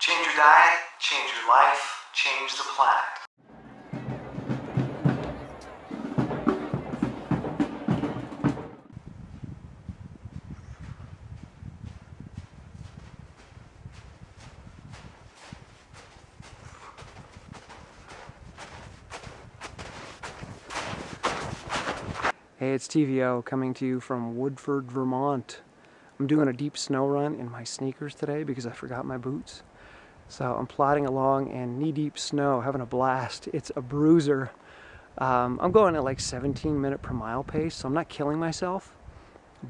Change your diet, change your life, change the planet. Hey, it's TVO coming to you from Woodford, Vermont. I'm doing a deep snow run in my sneakers today because I forgot my boots. So I'm plodding along in knee-deep snow, having a blast. It's a bruiser. I'm going at like 17-minute per mile pace, so I'm not killing myself,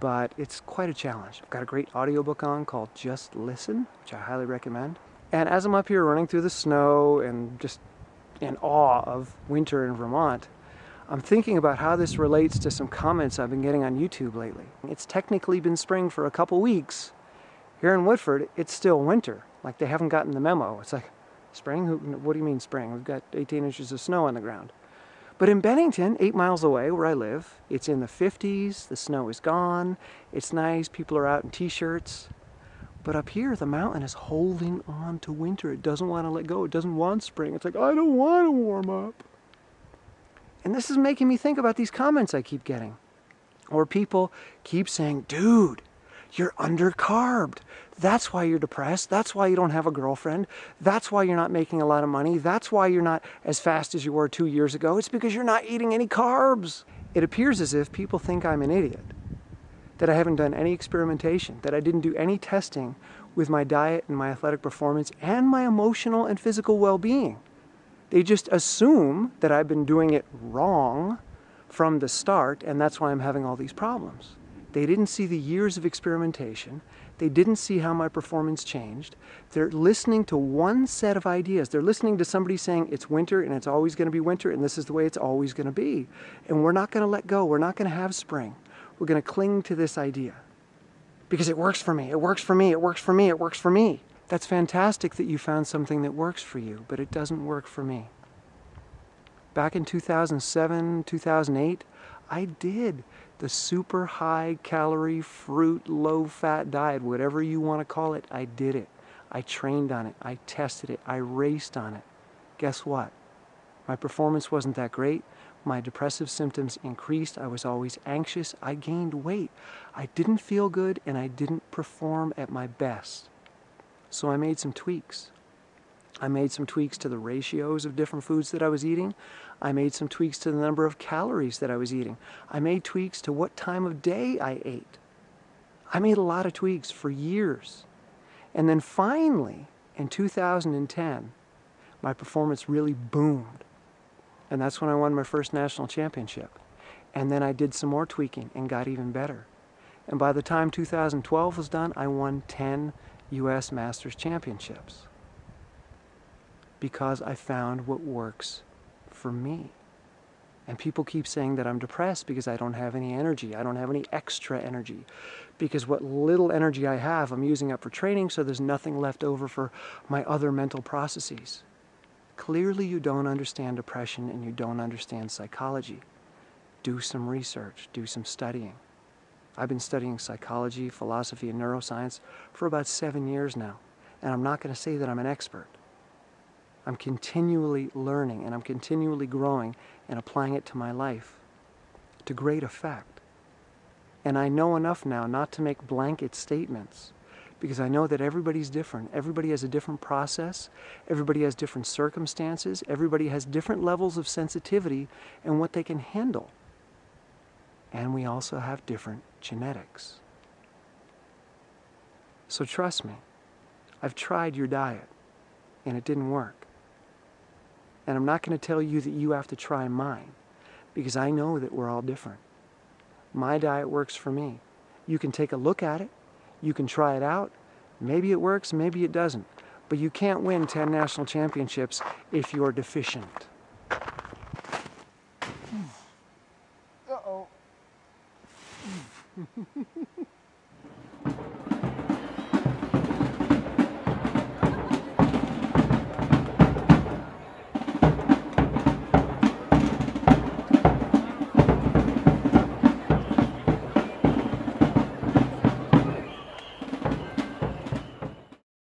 but it's quite a challenge. I've got a great audiobook on called Just Listen, which I highly recommend. And as I'm up here running through the snow and just in awe of winter in Vermont, I'm thinking about how this relates to some comments I've been getting on YouTube lately. It's technically been spring for a couple weeks. Here in Woodford, it's still winter. Like they haven't gotten the memo. It's like, spring? What do you mean spring? We've got 18 inches of snow on the ground. But in Bennington, 8 miles away where I live, it's in the 50s, the snow is gone, it's nice, people are out in t-shirts. But up here, the mountain is holding on to winter. It doesn't want to let go. It doesn't want spring. It's like, I don't want to warm up. And this is making me think about these comments I keep getting. Or people keep saying, dude, you're undercarbed. That's why you're depressed. That's why you don't have a girlfriend. That's why you're not making a lot of money. That's why you're not as fast as you were 2 years ago. It's because you're not eating any carbs. It appears as if people think I'm an idiot, that I haven't done any experimentation, that I didn't do any testing with my diet and my athletic performance and my emotional and physical well-being. They just assume that I've been doing it wrong from the start, and that's why I'm having all these problems. They didn't see the years of experimentation. They didn't see how my performance changed. They're listening to one set of ideas. They're listening to somebody saying it's winter and it's always going to be winter and this is the way it's always going to be. And we're not going to let go. We're not going to have spring. We're going to cling to this idea because it works for me. It works for me. It works for me. It works for me. That's fantastic that you found something that works for you, but it doesn't work for me. Back in 2007, 2008, I did the super high calorie, fruit, low fat diet, whatever you want to call it. I did it. I trained on it. I tested it. I raced on it. Guess what? My performance wasn't that great. My depressive symptoms increased. I was always anxious. I gained weight. I didn't feel good and I didn't perform at my best. So I made some tweaks. I made some tweaks to the ratios of different foods that I was eating. I made some tweaks to the number of calories that I was eating. I made tweaks to what time of day I ate. I made a lot of tweaks for years. And then finally, in 2010, my performance really boomed. And that's when I won my first national championship. And then I did some more tweaking and got even better. And by the time 2012 was done, I won 10 U.S. Masters Championships because I found what works for me. And people keep saying that I'm depressed because I don't have any energy. I don't have any extra energy because what little energy I have, I'm using up for training, so there's nothing left over for my other mental processes. Clearly you don't understand depression and you don't understand psychology. Do some research, do some studying. I've been studying psychology, philosophy, and neuroscience for about 7 years now, and I'm not going to say that I'm an expert. I'm continually learning, and I'm continually growing and applying it to my life to great effect. And I know enough now not to make blanket statements, because I know that everybody's different. Everybody has a different process. Everybody has different circumstances. Everybody has different levels of sensitivity and what they can handle. And we also have different genetics. So trust me, I've tried your diet and it didn't work. And I'm not going to tell you that you have to try mine because I know that we're all different. My diet works for me. You can take a look at it. You can try it out. Maybe it works, maybe it doesn't. But you can't win 10 national championships if you're deficient. Uh-oh.